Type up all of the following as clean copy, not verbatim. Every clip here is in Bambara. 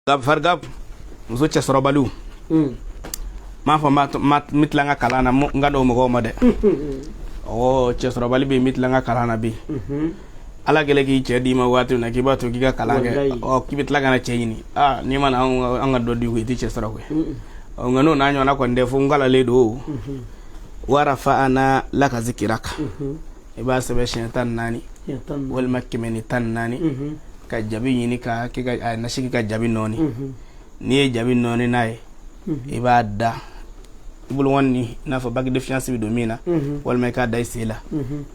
gab fargab muso cɛ sɔrɔbaliw m'a fɔ mitila n ka kalan na n ka dɔw mɔgɔw ma dɛ cɛ sɔrɔbali bɛ mitila n ka kalan na bi ala kɛlɛ k'i cɛ d'i ma waati na k'i b'a to k'i ka kalan kɛ k'i bɛ tila ka na cɛ ɲini n'i ma na an ka dɔ di i tɛ cɛ sɔrɔ koyi nka n'o n'a ɲɔgɔnna kɔni tɛ fo n kalalen don warafa'ana laka zikiraka i b'a sɛbɛn 14 walima 114 ka jabi ɲini ka nasigi ka jabi nɔɔni n'i ye jabi nɔɔni n'a ye i b'a da i bolo ŋɔni n'a fɔ bague de fiance bɛ don min na walima i k'a da i sen la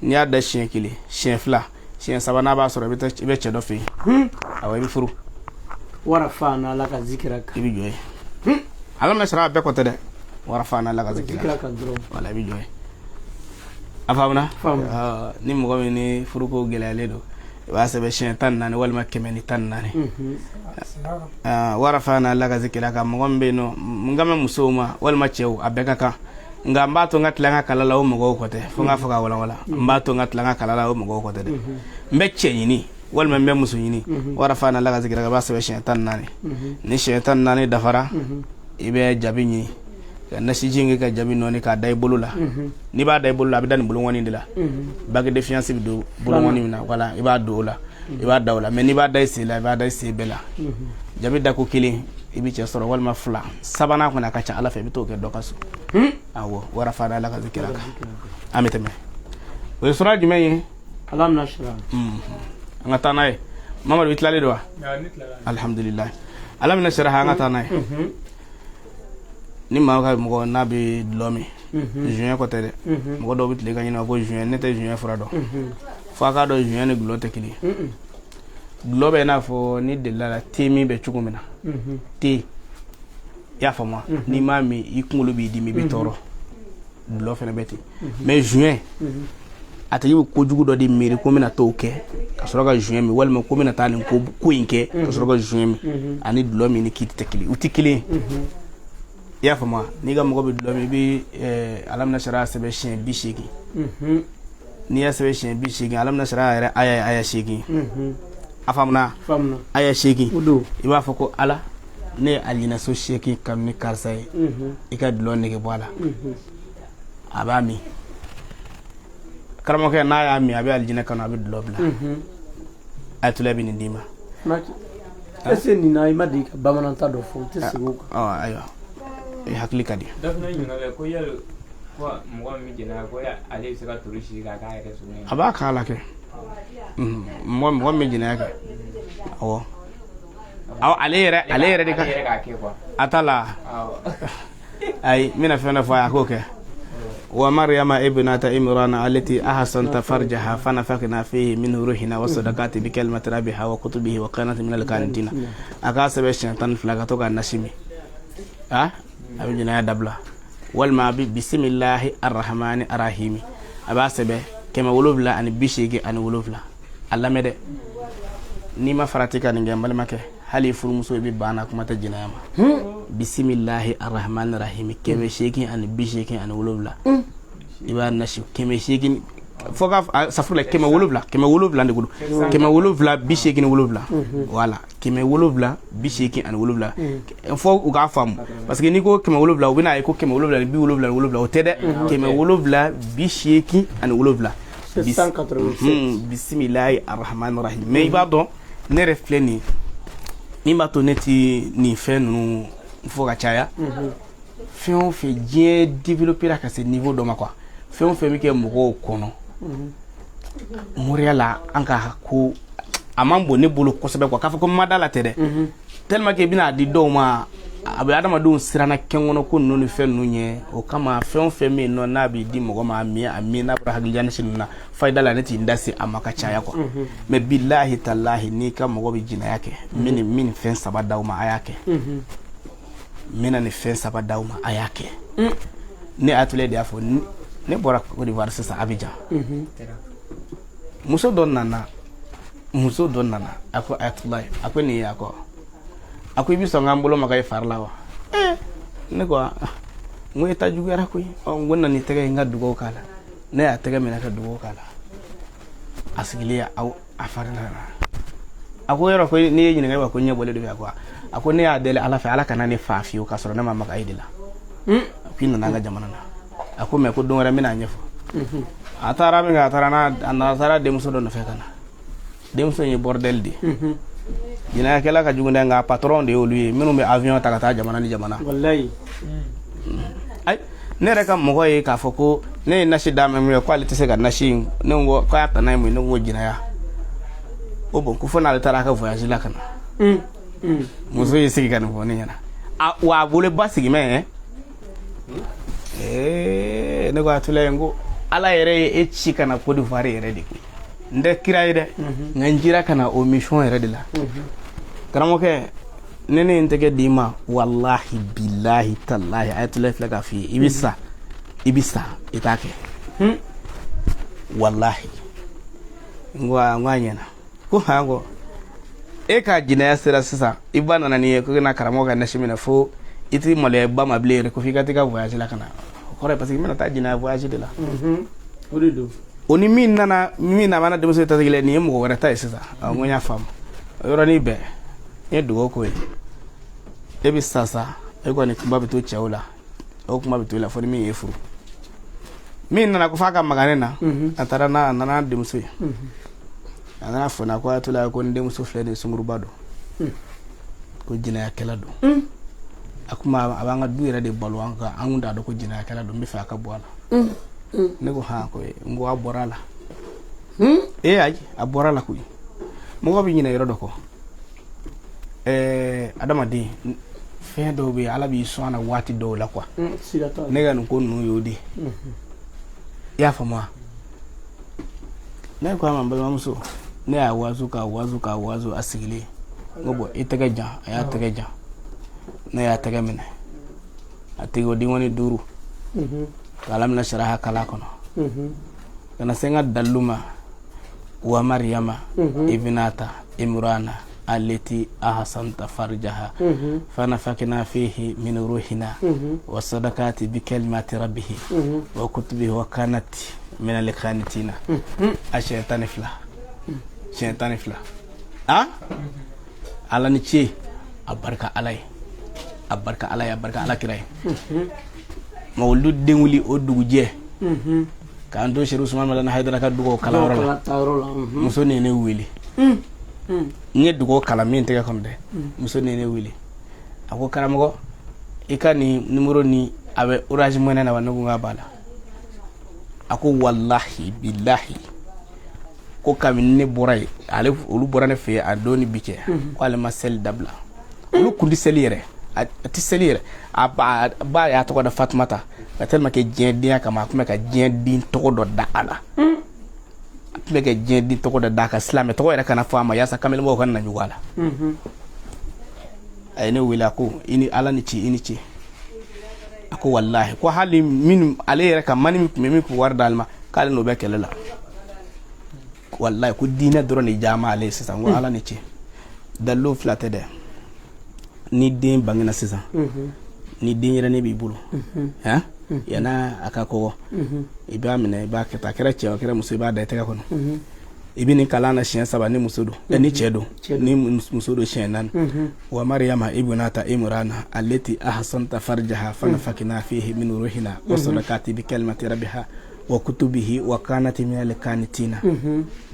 n'i y'a da siɲɛ 1 siɲɛ 2 siɲɛ 3 b'a sɔrɔ i bɛ cɛ dɔ fɛ yen awɔ i bɛ furu warafa'ana laka zikiraka i bɛ jɔ ye ala na sara bɛɛ kɔtɛ dɛ warafa'ana laka zikiraka wala i bɛ jɔ ye a faamuna ni mɔgɔ min ni furuko gɛlɛyalen don i b'a sɛbɛn siɲɛ 14 walima 114 warafa'ana laka zikiraka mɔgɔ min bɛ yen nɔ n ka mɛn musow ma walima cɛw a bɛɛ ka kan nka n b'a to n ka tila n ka kala la o mɔgɔw kɔ tɛ fo n k'a fɔ k'a walawala n b'a to n ka tila n ka kala la o mɔgɔw kɔ tɛ dɛ n bɛ cɛ ɲini walima n bɛ muso ɲini warafa'ana laka zikiraka i b'a sɛbɛn siɲɛ 14 ni siɲɛ 14 dafara i bɛ jabi ɲini ka nasiji kɛ ka jabi nɔɔni k'a da i bolo la n'i b'a da i bolo la a bɛ da nin bolongɔni de la bague de fiance bɛ don bolongɔni min na voilà i b'a don o la i b'a da o la mais n'i b'a da i sen la i b'a da i sen bɛɛ la jabi dako 1 i bɛ cɛ sɔrɔ walima 2 sabanan kɔni a ka ca ala fɛ i bɛ t'o kɛ dɔ ka so awɔ warafa'ana laka zikiraka an bɛ tɛmɛ o ye sura jumɛn ye alamnashra an ka taa n'a ye mamadu i tilalen don wa alhamdulillah alamnashra an ka taa n'a ye ni maa ka mɔgɔ n'a bɛ dulɔ min juin kɔtɛ dɛ mɔgɔ dɔw bɛ tile ka ɲinɛ ko juin ne tɛ juin fura dɔn fo a k'a dɔn juin ni dulɔ tɛ kelen dulɔ bɛ i n'a fɔ ni delila la te min bɛ cogo min na te i y'a faamu n'i m'a min i kunkolo b'i dimi i bɛ tɔɔrɔ dulɔ fana bɛ ten mais juin a tigi bɛ kojugu dɔ de miiri ko n bɛna t'o kɛ ka sɔrɔ ka juin min walima ko n bɛna taa nin ko in kɛ ka sɔrɔ ka juin min ani dulɔ min ni kiiti tɛ kelen u tɛ kelen ye i y'a faamu n'i ka mɔgɔ bɛ dulɔ min i bɛ alamnashra sɛbɛn siɲɛ 80 n'i y'a sɛbɛn siɲɛ 80 alamnashra yɛrɛ aya 8 a faamuna aya 8 i b'a fɔ ko ala ne ye aljinaso 8 kanu ni karisa ye i ka dulɔ nege bɔ a la a b'a min karamɔgɔkɛ n'a y'a min a bɛ aljinɛ kanu a bɛ dulɔ bila ayatollah bɛ nin d'i ma est-ce que nin na i ma deli ka bamananta dɔ fɔ i tɛ segin o kan ayiwa i hakili ka di a b'a k'a la kɛ mɔgɔ min jɛnɛya kɛ awɔ ale yɛrɛ de ka a t'a la ayi n bɛna fɛn dɔ fɔ a ye a k'o kɛ wa maryama ibnata imrana allati ahsanat farjaha fanafakna fihi min ruhina wa sadaqati bi kalimati rabbiha wa kutubihi wa kanat min al-qanitina a k'a sɛbɛn siɲɛ 12 ka to k'a nasi min a bɛ jɛnɛya dabila walima a bɛ bisimilahi arrahmani arrahimi a b'a sɛbɛn 787 a lamɛn dɛ n'i ma farati ka nin kɛ n balimakɛ hali furumuso i bɛ banna kuma tɛ jɛnɛya ma bisimilahi arrahmani arrahimi 787 i b'a nasi 700 fo ka safurula 707 de bolo 787 voilà 787 fo u k'a faamu parce que n'i ko 707 u bɛna ye ko 777 o tɛ dɛ 787 bisimilahi arrahmani arrahim mais i b'a dɔn ne yɛrɛ filɛ nin min b'a to ne tɛ nin fɛn ninnu fo ka caya fɛn o fɛn diɲɛ développera ka se niveau dɔ ma quoi fɛn o fɛn bɛ kɛ mɔgɔw kɔnɔ moriya la an ka ko a man bon ne bolo kosɛbɛ quoi k'a fɔ ko ma da la tɛ dɛ tellement que i bɛna di dɔw ma a bɛ adamadenw siranna kɛn kɔnɔ ko ninnu ni fɛn ninnu ɲɛ o kama fɛn o fɛn bɛ yen nɔ n'a bɛ di mɔgɔ ma a min n'a bɔra hakilijanisi ninnu na fayida la ne t'i da se a ma ka caya quoi mais bilahi talahi n'i ka mɔgɔ bɛ jinɛya kɛ min fɛn 3 d'aw ma a y'a kɛ n bɛna nin fɛn 3 d'aw ma a y'a kɛ ne atelier de y'a fɔ ne bɔra Côte d'Ivoire sisan Abidjan muso dɔ nana a ko ayatollah a ko nin ye a ko i bɛ sɔn k'an bolo maka i fari la wa ne ko n ko e ta juguyara koyi n ko na nin tɛgɛ in ka dugawu k'a la ne y'a tɛgɛ minɛ ka dugawu k'a la a sigilen a fari la a ko yɔrɔ ko n'i ye ɲininkali wa ko ɲɛ bɔlen do a ko ako ne y'a deli ala fɛ ala kana ne fa fiyewu k'a sɔrɔ ne ma maga e de la k'i nana an ka jamana na a ko mɛ ko don wɛrɛ n bɛna ɲɛfɔ a taara min kɛ a taara denmuso dɔ nɔfɛ ka na denmuso in ye bordel de jinɛyakɛla ka jugu dɛ nka patron de y'olu ye minnu bɛ avion ta ka taa jamana ni jamana wallahi ay ne yɛrɛ ka mɔgɔ ye k'a fɔ ko ne ye nasi d'a ma min ko ale tɛ se ka nasi in ne ko k'a y'a ta n'a ye mun ne ko jinɛya o bon ko fo n'ale taara a ka voyage la ka na muso y'i sigi ka nin fɔ ne ɲɛna wa a bolo ba sigi mɛ ne ko a tula ye n ko ala yɛrɛ ye e ci ka na Côte d'Ivoire yɛrɛ de koyi n tɛ kira ye dɛ nka n jira ka na o mission yɛrɛ de la karamɔgɔkɛ ne ne n tɛgɛ d'i ma wallahi billahi tallahi ayatollah filɛ k'a f'i ye i bɛ sa i t'a kɛ wallahi n ko a ɲɛna ko han ko e ka jinɛya sera sisan i ba nana n'i ye ko na karamɔgɔ ka nasi minɛ fo i tɛ maloya ba ma bilen yɛrɛ ko f'i ka t'i ka voyage la ka na o kɔrɔ ye parce que i bɛna taa jinɛya voyage de la o de don o ni min na mana denmuso ye tatigila nin ye mɔgɔ wɛrɛ ta ye sisan n ko n y'a faamu o yɔrɔnin bɛɛ n ye dugawu k'o ye e bɛ sa e kɔni kuma bɛ to cɛw la o kuma bɛ to i la fo ni min ye furu min nana ko f'a ka maga ne na a taara a nana denmuso ye a nana fɔ n na ko a to la ko n denmuso filɛ nin sunguruba don ko jinɛyakɛla don a kuma a b'an ka du yɛrɛ de balo an kan an kun t'a dɔn ko jinɛyakɛla don n bɛ fɛ a ka bɔ a la ne ko han ko n ko a bɔra a la ayi a bɔra a la koyi mɔgɔ bɛ ɲinɛ yɔrɔ dɔ kɔ adamaden fɛn dɔw bɛ yen ala b'i sɔn a na waati dɔw la quoi ne ka nin ko ninnu y'o de i y'a faamu wa ne ko a ma n balimamuso ne y'a wazu a sigilen n ko bɔn i tɛgɛ jan a y'a tɛgɛ jan ne y'a tɛgɛ minɛ a tigi o denkɔni 5 k'ala mina sharaha kala kɔnɔ kana se n ka dalilu ma wa mariyama ibnata imrana التي أحسنت فرجها فنفخنا فيه من روحنا وصدقات بكلمات ربه وكتبه وكانت من القانتين الشيطان فلا على نتشي أبارك على كراي مولود دينولي أودوجي كان دو شيرو سمان ملنا هيدرا كدو كلا ولا مسوني نويلي nye dugo kala min tege kon de muso nene wili ako karamɔgɔ i ka ni numero ni abe orange money na wanagu ngabala ako wallahi billahi ko kam ne boray ale olu bora ne fe a doni bice ko ale ma sel dabla olu kundi seliere ati seliere a ba ya to da Fatmata ka telma ke jendin kama kuma ka jendin to do da ala mege jendi to ko da daka islam to ko era kana fama yasa kamel mo kan na nyugala ay ne wila ko ini ala ni ci ako wallahi ko hali min ale era kam mani mi ko wardal ma kala no be kelela wallahi ko dina drone jama ale sisan ko ala ni ci dallo flate de ni den bangina sisan ni den yere ne bi bulu ha yana aka ko iba mina iba keta kera che kera muso iba da tega kono ibi ni kala na shen saba ni muso do ni chedo ni muso do shen nan wa maryama ibnata imrana allati ahsanta farjaha fa nafakina fihi min ruhina wa sadaqati bi kalimati rabbiha wa kutubihi wa kanat min al-qanitina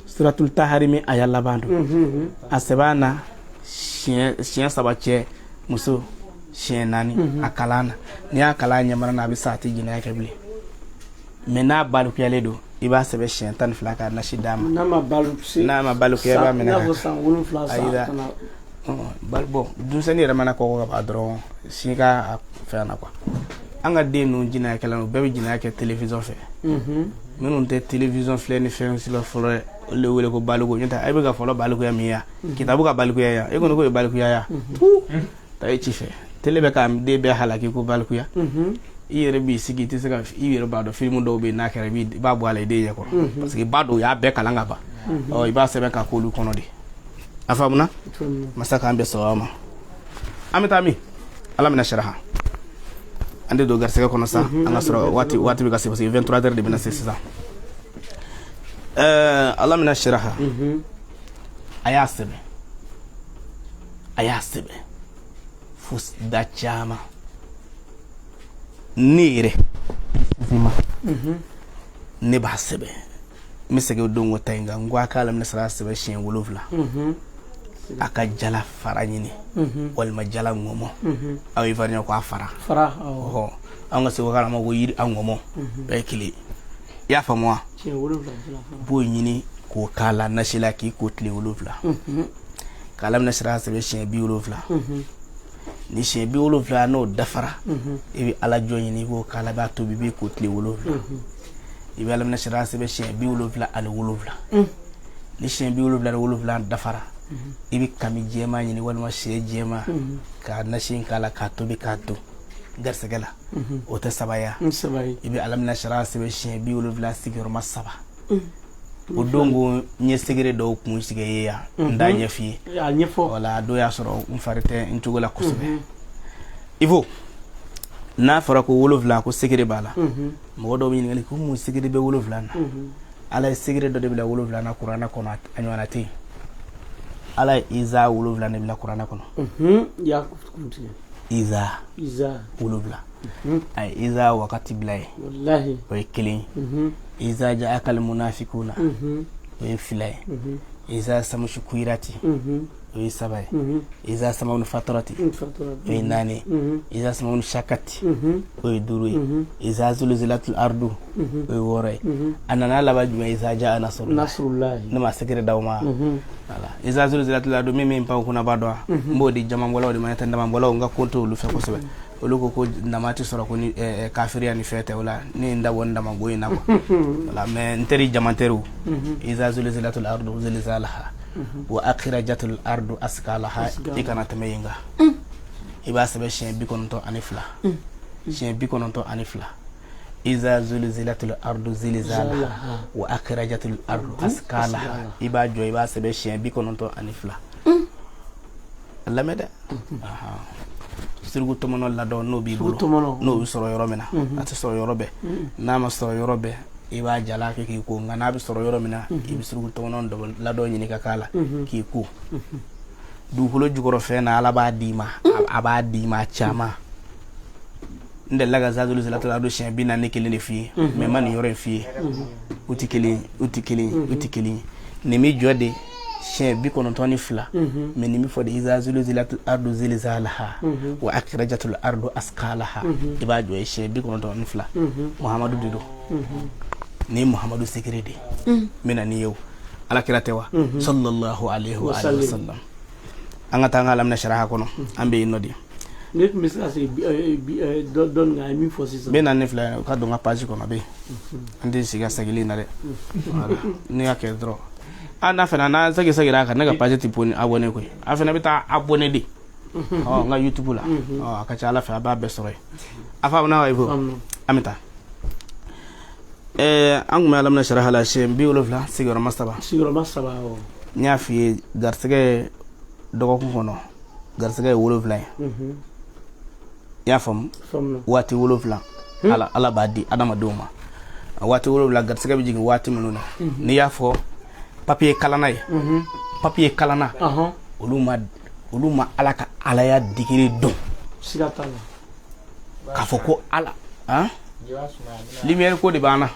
suratul tahrimi ayalla bandu asbana shen saba che muso shen nani akalana ni akala nyamara na bisa ti gina ya kabili mena balu kuyale do iba sebe shen tan flaka na shidama na ma balu kuyaba mena na san wulu flasa kana balbo dun sani ramana ko ga adron singa fana kwa anga de no gina ya kala no bebe gina ya ke television fe menun te television fle ni fe si lo fole le wele ko balu ko nyata ay be ga folo balu ko ya miya kitabu ka balu ko ya e ko no balu ko ya ta e ci fe tele be kam de be halaki ko balkuya iyere bi sigi ti sega iyere ba do film do be nakere bi ba bo ala de ko parce que ba do ya be kala ngaba o iba sebe ka ko lu kono de afamuna masaka ambe sawama amitami ala mina sharaha ande do gar sega kono sa anga soro wati be kasi 23h de bina c'est ala mina sharaha aya sebe fos da chama nire zima ne ba sebe mi sege don wota inga ngwa kala mi sara sebe shen wolofla aka jala fara nyini wal ma jala ngomo awi farnya ko fara ho anga se wakala ma go yiri angomo be kili ya fa moi shen wolofla bo nyini ko kala nashila ki ko tli wolofla kala mi sara sebe shen bi wolofla ni shen bi wolofla no dafara ibi ala jonyi ni ko kala ba to bi ko tli wolofla ibi ala mi sara sebe shen bi wolofla al wolofla ni shen bi wolofla al wolofla dafara ibi kami jema nyini walma she jema ka nashin kala ka to bi ka to garsagala o ta sabaya ibi alam na shara sebe shen bi wolofla sigiro masaba o dongo nye sigire do kun sige ya nda nyefi ya nyefo wala do ya soro umfarite intugola kusube ivo na fara ko wolofla ko sigire bala mo do mi ngali ko mu sigire be wolofla na ala sigire do de bla wolofla na qur'ana kono anywana ti ala iza wolofla ne bla qur'ana kono ya kufuti iza wolofla ay iza wakati blay wallahi way kilin iza ja'aka al munafiquna way filay iza samushu kuirati way sabay iza samawun fatarati way nani iza samawun shakati way durui iza zulzilatul ardu way woray anana labaju iza ja'a nasrullah nama sekere dawma wala iza zulzilatul ardu mimi mpa kuna badwa mbodi jamam wala wadi manata ndama wala nga konto lu fe ko sebe oluko ko namati soro ko ni kafiria ni fete wala ni nda wonda ma goyi nako wala me nteri jamanteru iza zulzilatul ardu zilzalaha wa akhrajatul ardu askalaha ikana tamayinga iba sabe shen bi konto anifla shen bi konto anifla iza zulzilatul ardu zilzalaha wa akhrajatul ardu askalaha iba jo iba sabe shen bi konto anifla lameda aha sirgu tomono la do no bi bulu no soro yoromena ati soro yorobe na ma soro yorobe iba jala ke ki ko ngana bi soro yoromena ibi sirgu tomono do la do nyini kakala ki ko du hulo jugoro fe na ala ba dima aba dima chama nde laga zazulu zalatul adu shen bina ne kelene fi me man yore fi uti kelin ne mi jode shen bi kono toni fla men mi fode iza zulzilatul ardu zilzalaha wa akhrajatul ardu asqalaha iba jo shen bi kono toni fla muhammadu dido ni muhammadu sekrede mena ni yow ala kiratewa sallallahu alaihi wa alihi wasallam anga tanga lam na sharaha kono ambe inodi net message don nga mi fosi bena ne fla ka do nga page kono be andi siga sagili na de wala ni ake dro ana fena na sage ka naga page tiponi abone ko afena bita abone di nga youtube la aka chala fa ba besore afa na wa ibo amita angu malam na sharaha la shem bi wolofla sigoro masaba o nya fi garsege dogo kono garsege wolofla ya fam wati wolofla ala badi adama doma wati wolofla garsege bi jigi wati mununa ni ya fo papier kalana uluma alaka alaya digiri don sigatala ka foko ala lumière ko de bana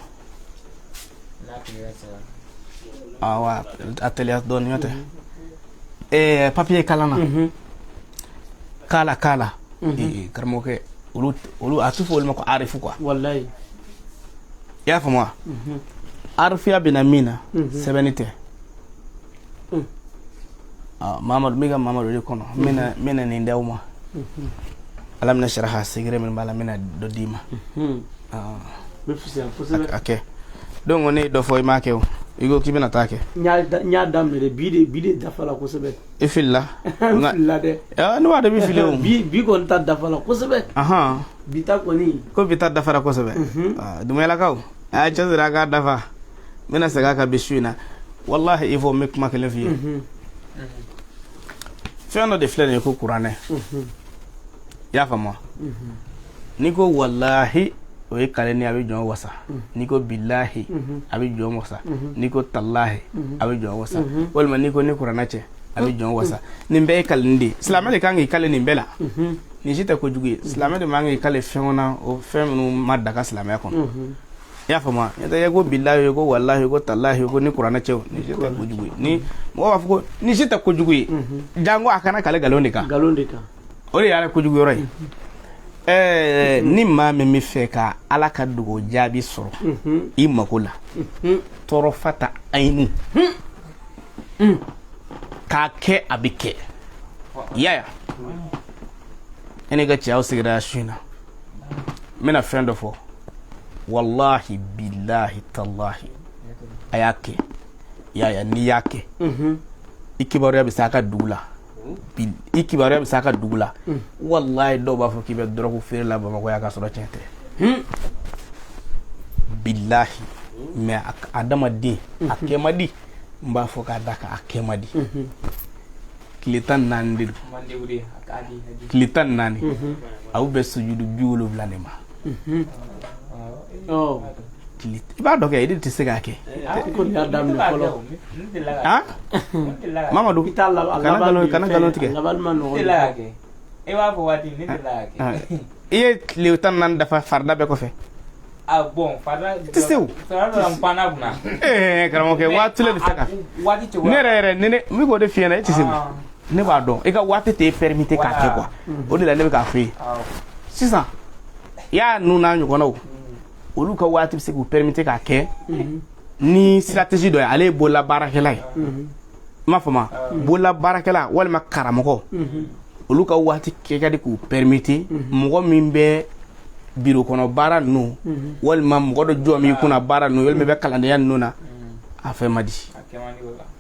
awa atelier don yote papier kalana kala karmoke ulu atufu ulma ko arifu quoi wallahi ya fa moi arfia binamina sebenite Mamadu de kono mena ni ndawma alam na sharaha sigire min bala mena do dima okay donc on est do foy makew igo kibina take nya damere bide dafala ko sebe e filla filla de no wada bi fille bi ko ta dafala ko sebe bita ko ni ko bita dafara ko sebe dumela kaw a chazira ga dafa mena saga ka bishuna wallahi il faut make makele fi feno de flene ko qur'ane ya fama niko wallahi o e kale ni abi jon wasa niko billahi abi jon wasa niko tallahi abi jon wasa wal man niko ni qur'ana che abi jon wasa nin be kalinde islam de kan kale nin bela ni jita ko jugu islam de mangi kale fengona o femnu madda ka islam ya kon ya fama ya go billahi go wallahi go tallahi go ni qur'ana chew ni jita ko jugu ni mo wa fuko ni jita ko jugu jango akana kale galonde ka o de yala ko jugu roy ni ma me mi fe ka ala ka dugo jabi soro i makula toro fata ainu ka ke abike yaya ene ga ciao sigira shina mina friend of all wallahi billahi tallahi ayake yaya ni yake ikibaru ya bisaka dula ikibaru ya bisaka dula wallahi do ba foki be drogu fere la bama ko yaka soro cente billahi me adama di akemadi mba foka daka akemadi klitan nandi klitan nani au be sujudu biwolo blanema oh ba doke idi tisega ke ko ni adam ni kolo ha mamadou kana galo tike labal man no tilage e wa ko wati ni tilage iye klitan nan dafa farda be ko fe bon farda tisew farda mpana buna karamo ke watule de saka wati to nere nene mi ko de fiena tisew ne ba don e ka wati te permettre ka ke quoi o de la ne ka fe sisa ya nuna nyu kono olu ka wati se ku permettre ka ke ni stratégie do ale bola barakela ma fama bola barakela wal ma karamoko olu ka wati ke ka de ku permettre mo min be biro kono bara no wal ma mo do jomi kuna bara no wal me be kalande yan nuna afa madi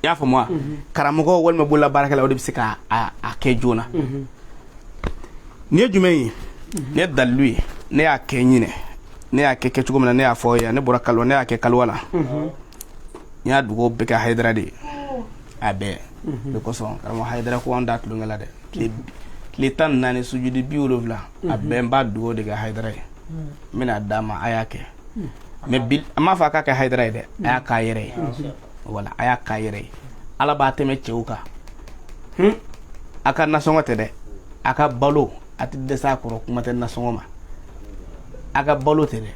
ya fama karamoko wal ma bola barakela o de se ka a ke jona ne jumai ne dalui ne a kenyine ne a keke chugo mena ne a foya ne bora kalwa ne a ke kalwala nya dugo beka haydra de abe be ko son karamo haydra ko on dat lu ngala de le tan nani sujudi biwolo vla abe mba dugo de ga haydra mina dama ayake me bil ama fa ka haydra de ayaka yere wala ayaka yere ala ba teme cheuka aka nasongote de aka balo ati desa ko kuma ten nasongoma aga balote de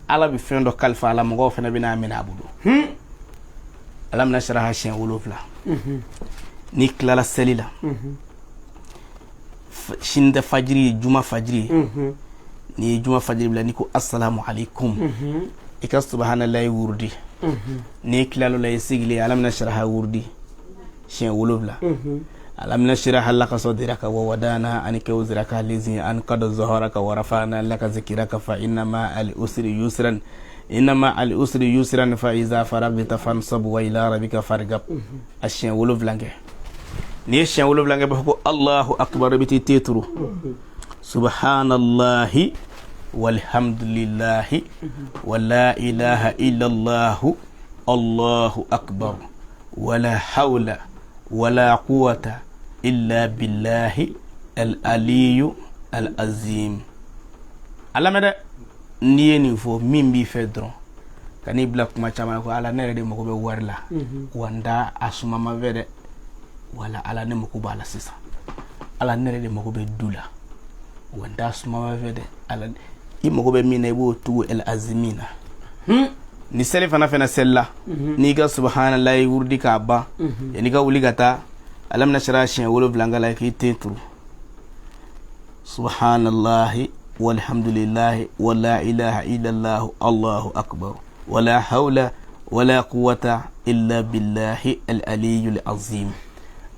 ala bi fendo kalfa ala mo fena bina mina abudu alam nashraha shin wolofla ni klala selila shinda fajri juma fajri ni juma fajri bla ni ko assalamu alaikum ika subhanallahi wurdi ni klalo lay sigli alam nashraha wurdi shin wolofla alam nashraha laka sadraka wa wadana anka wuzraka lizi an qad zaharaka wa rafa'na laka zikraka fa inna ma al usri yusran fa iza faragta fansab wa ila rabbika fargab ashin woloflange ni shin woloflange ba ko Allahu akbar biti tetru subhanallahi walhamdulillahi wa la ilaha illa allah Allahu akbar wala hawla wala quwwata illa billahi al-aliyu al-azim alamede niye ni fo mimbi fedron kani black kuma chama ko ala nere de mako be warla wanda asuma mavede wala ala ne mako bala sisa ala nere de mako be dula wanda asuma mavede ala i mako be mina ibo tu al-azimina ni selefana fena sella ni ga subhanallahi wurdi ka ba yani ga wuli gata alam nashra shin wolo blanga la ki tetru subhanallahi walhamdulillahi wala ilaha illa allah Allahu akbar wala hawla wala quwwata illa billahi al-aliyyul azim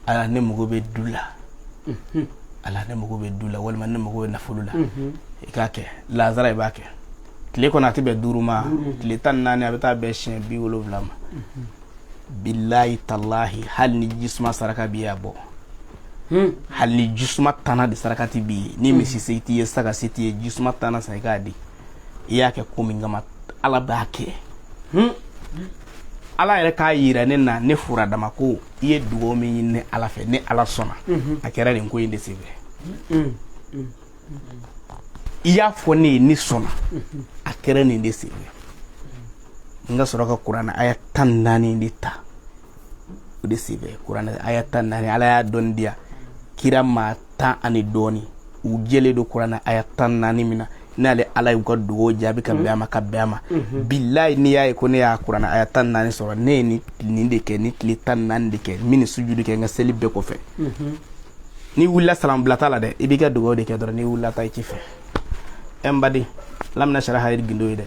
ala ne mo be dula ala ne mo be dula wal man ne mo be nafulula ikake lazara ibake tile ko nati be duruma tile tan nani abeta be shin bi wolo blama billahi tallahi hal ni jisma saraka biya bo hal ni jisma tana de sarakati bi ni mi sisiti ye saka siti ye jisma tana sa gadi yake komi ngama ala bake ala yere ka yira ne na ne fura dama ko ye duwo mi ne ala fe ne ala sona akera ni ko yinde sibe iya foni ni sona akera ni ndesibe nga soroka Qur'ana aya tan nani ndita o de sebe kuranɛ aya 14 ala y'a dɔn diya kira maa 10 ani dɔɔni u jɛlen do kuranɛ aya 14 mina n'ale ala y'u ka dugawu jaabi ka bɛn a ma ka bɛn a ma billahi n'i y'a ye ko ne y'a kuranɛ aya 14 sɔrɔ ne ye nin de kɛ ni tile 14 de kɛ min sujudu kɛ n ka seli bɛɛ kɔfɛ ni wulila salam bilata la dɛ i b'i ka dugawu de kɛ dɔrɔn ni wulila ta i ci fɛ ɛnbadi ala bɛna sariya hayiri gindo ye dɛ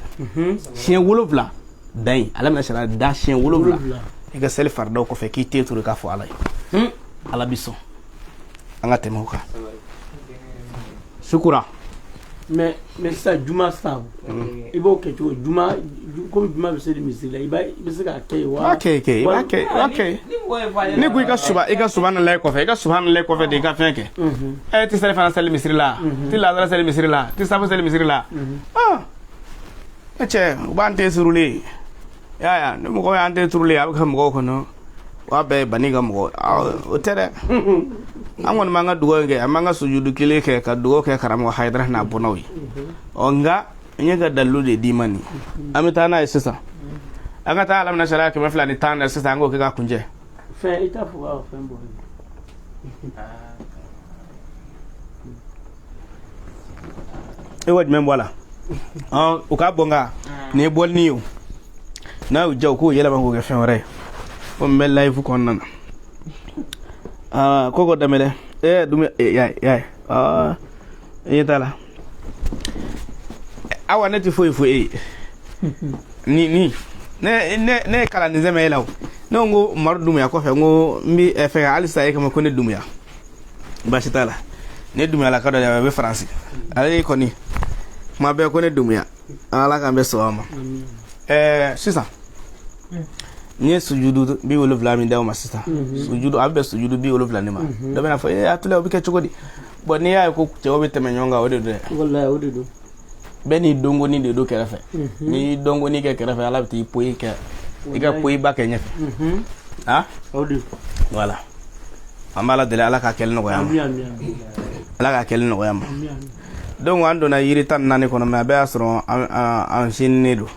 siɲɛ 7 dan ye ala bɛna sariya da siɲɛ 7 i ka seli faridaw kɔfɛ k'i te turu k'a fɔ ala ye ala bi sɔn an ka tɛmɛ o kan sukura mais ça juma sa i b'o kɛ cogo juma comme juma bɛ se misiri la i bɛ se k'a kɛ wa ok ne ko i ka subhanallahi kɔfɛ i ka subhanallahi kɔfɛ de i ka fɛn kɛ tɛ seli fana seli misiri la tɛ lazara seli misiri la tɛ safu seli misiri la cɛ u b'an tɛ surulen ya ni mɔgɔ y'an tɛ turulen a bɛ kɛ mɔgɔw kɔnɔ wa bɛɛ bani ka mɔgɔ o tɛ dɛ an kɔni b'an ka dugawu kɛ an b'an ka sujudu kelen kɛ ka dugawu kɛ karamɔgɔ Hayidara n'a bɔnnaw ye nka n ye ka dalilu de d'i ma nin an bɛ taa n'a ye sisan an ka taa ala bɛna sariya 210 na sisan an k'o kɛ ka kuncɛ fɛn i t'a fɔ k'a fɛn bɔ e wa jumɛn bɔ a la u k'a bɔ nka nin ye bɔli ni ye o n'a y'u diya u k'o yɛlɛma k'o kɛ fɛn wɛrɛ ye ko n bɛ live kɔnɔna na koko damele dum ya t'a la awa ne ti foyi ni ne kala ni zeme la ne ngo mar dumuya ko fe ngo mbi fe alisa e kama ko ne dumuya bashi t'a la ne dumuya la ka do be France ale ko ni ma be ko ne dumuya ala ka be so ama sisa ni sujudu bi wolo vlami daw ma sista sujudu abbe sujudu bi wolo vlani ma da bena fo atule obi ke chogodi bo ni ya ko che obi teme nyonga ode do wallahi ode do beni dongo ni de do kerafe ni dongo ni ke kerafe ala ti poyi ke iga poyi ba ke nyefe ha ode voilà amala de ala ka kel no yam ala ka kel no yam donc ando na yiri tan nani kono ma be asro an shinne do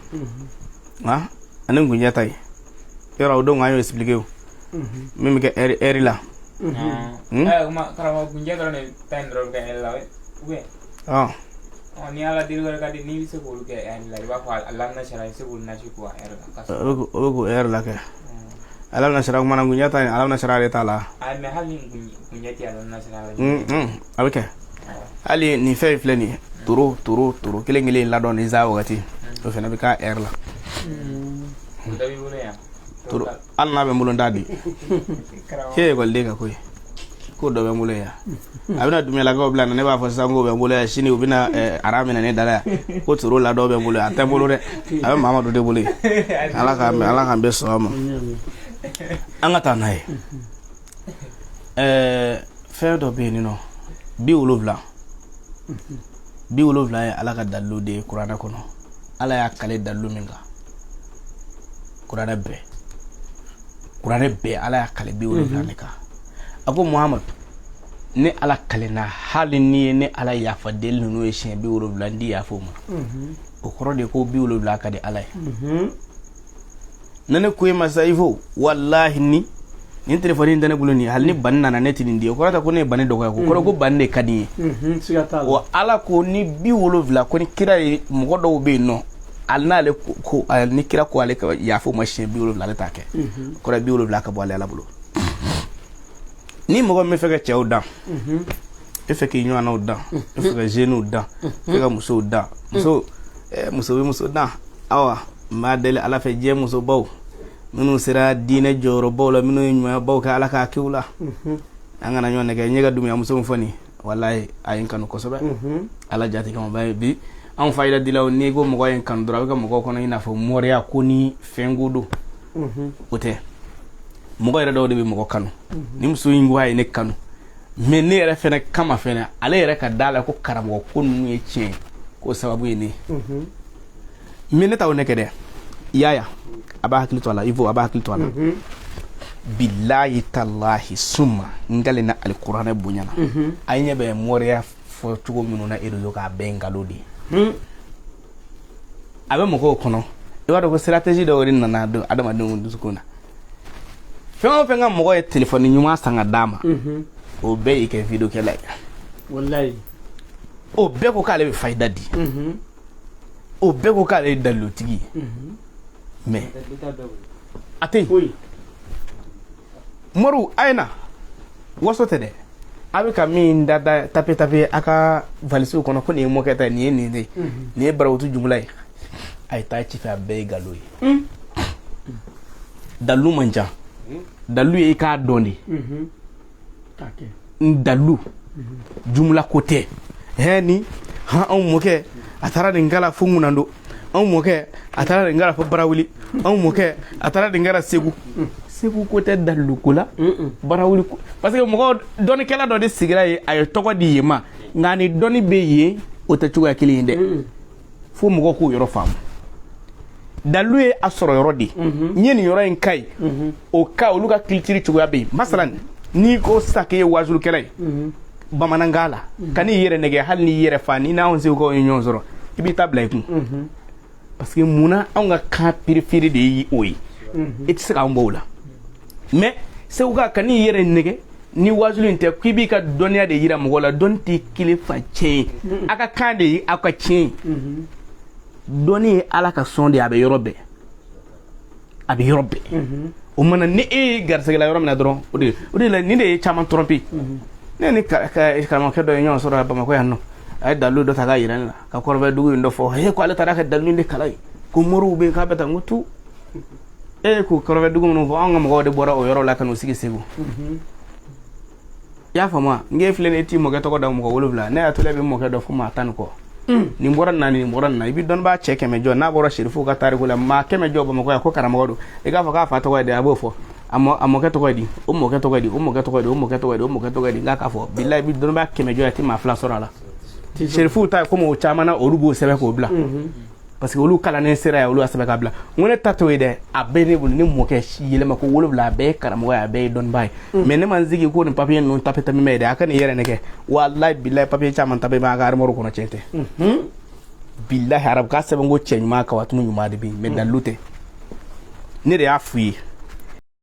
ha anan gunya tay yoro do ngayo expliquer mimi ke eri la ma karama gunja do ne tendro ke ela we ni ala dirgo ka di ni se ko ke en la ba ko Allah na shara se ko na shi ko er ka ko er la ke Allah na shara mana gunya tay Allah na shara ta la ay me halin gunya ti Allah na shara abike ali ni fe fleni turu kelengele la don iza wakati to fe na be ka er la turu alna be mulon dadi ke gol de ka koy ko do be mulo ya abina dumya la go blana ne ba fa sango be mulo ya shini ubina aramina ne dala ko turu la do be mulo ya tembulo de abe mamadu de bule ala ka be so ama angata nae fe do be ni no bi ulovla ya ala ka dalu de qur'ana kono ala ya kale dalu minga Kurane be ala ya kale bi wolo ne ka ako Muhammad ne ala kale na hali ni ne ala ya fa del no e shen bi wolo ndi ya fo ma o koro de ko bi wolo ka de ala nane ko ma saifo wallahi ni telefoni ndane buloni hal ni banna na net ndi ko rata ko ne banne do ko koro ko banne kadi o ala ko ni bi wolo ko ni kira mo do be no alnale ko ni kira ko ale ka ya fo machine bi wolo la ta ke ko ra bi wolo ka bo ale ala bulo ni mo me fe ka chew dan e fe ki nyu ana dan e fe ka jenu dan fe ka muso dan muso dan awa ma dele ala fe je muso baw minu sira dina joro baw la minu nyu baw ka ala ka kiwla angana nyon ne ke nyega dum ya muso fani wallahi ayin kanu ko sobe ala jati kam bay bi an fayda dilaw ni go mo goyen kan dura ga mo ko kono ina fo moria ko ni fengudo ote mo goyra do de bi mo ko kanu ni muso yingo hay ne kanu me ne re fene kama fene ale re ka dala ko karamo ko nu e chien ko sababu ni me ne taw ne kede yaya aba hakli to ala ivo aba hakli to ala billahi tallahi summa ngale na alquran bunyana aynya be moria fo tugo minu na edo ka bengalodi abe mo ko kono e wado ko strategy do rin na do adama do ndu sukuna fɛn o fɛn ka mɔgɔ ye téléphone ɲuman san ka d'a ma o bɛɛ y'i kɛ vidéo kɛla ye wallahi o bɛɛ ko k'ale bɛ fayida di o bɛɛ ko k'ale ye dalilotigi ye mais a tɛ yen Moriw a ye na waso tɛ dɛ a bɛ ka min tape a ka valisiw kɔnɔ ko nin ye mɔkɛ ta ye nin ye nin de nin ye Barawutu Jumula ye a ye taa ci fɛ a bɛɛ ye nkalon ye dalilu man ca dalilu ye i k'a dɔn de dalilu Jumla ko tɛ ni anw mɔkɛ a taara nin kala fo Ŋunando anw mɔkɛ a taara nin kala fo Barawuli anw mɔkɛ a taara nin kala Segu ko tɛ dalilu ko la Barawuli ko parce que mɔgɔ dɔnnikɛla dɔ de sigira ye a ye tɔgɔ di yen ma nka ni dɔnni bɛ yen o tɛ cogoya kelen ye dɛ fo mɔgɔ k'o yɔrɔ faamu dalilu ye a sɔrɔ yɔrɔ de n ye nin yɔrɔ in ka ye o ka olu ka culture cogoya bɛ yen masalan n'i ko sisan k'e ye wazulukɛla ye bamanankan la ka n'i yɛrɛ nɛgɛ hali n'i yɛrɛ fa ni n'anw segukaw ye ɲɔgɔn sɔrɔ i b'i ta bila i kun parce que munna anw ka kan periferi de ye o ye i tɛ se k'anw bɔ o la mais seguka ka n'i yɛrɛ nɛgɛ ni wazulu in tɛ k'i b'i ka dɔnniya de yira mɔgɔ la dɔnni tɛ kelen fa tiɲɛ ye a ka kan de ye aw ka tiɲɛ ye dɔnni ye Ala ka sɔn de a bɛ yɔrɔ bɛɛ o mana ni e ye garisɛgɛla yɔrɔ min na dɔrɔn o de la nin de ye caman tromper ne ni karamɔgɔkɛ dɔ ye ɲɔgɔn sɔrɔ Bamakɔ yan nɔ a ye dalilu dɔ ta k'a yira ne la ka kɔrɔbɛ dugu in dɔ fɔ ko ale taara ka dalilu de kalan ye ko Moriw bɛ yen k'a bɛ taa n ko tu ko kɔrɔbɛ dugu minnu fɔ anw ka mɔgɔw de bɔra o yɔrɔ la ka n'u sigi Segu i y'a faamu n k'e filɛ nin ye t'i mɔkɛ tɔgɔ da mɔgɔ 7 ne y'a to la i bɛ mɔkɛ dɔ fo maa 10 kɔ nin bɔra nin na nin bɔra nin na i bɛ dɔnnibaa cɛ 100 jɔ n'a bɔra Serifu ka tariku la maa 100 jɔ Bamakɔ yan ko karamɔgɔ don i k'a fɔ k'a fa tɔgɔ ye di a b'o fɔ a mɔkɛ tɔgɔ ye di o mɔkɛ tɔgɔ ye di o mɔkɛ tɔgɔ ye di o mɔkɛ tɔgɔ ye di o mɔkɛ tɔgɔ ye di n k'a fɔ bilahi i bɛ dɔnnibaa 100 jɔ yan i tɛ maa 2 sɔrɔ a la Serifu ta ye komi o caman na olu b'o sɛbɛn k'o bila parce que olu kalannen sera yan olu y'a sɛbɛn k'a bila n ko ne ta t'o ye dɛ a bɛɛ ne bolo ne mɔkɛ yɛlɛma ko 7 a bɛɛ ye karamɔgɔ ye a bɛɛ ye dɔnnibaa ye mais ne ma n sigi ko nin papier ninnu tape min bɛ ye dɛ a ka nin yɛrɛ nɛgɛ wallahi bilahi papier caman tape b'an ka armoire kɔnɔ tiɲɛ tɛ bilahi arabu k'a sɛbɛn ko cɛ ɲuman kawatumu ɲuman de bɛ yen mais dalilu tɛ ne de y'a f'u ye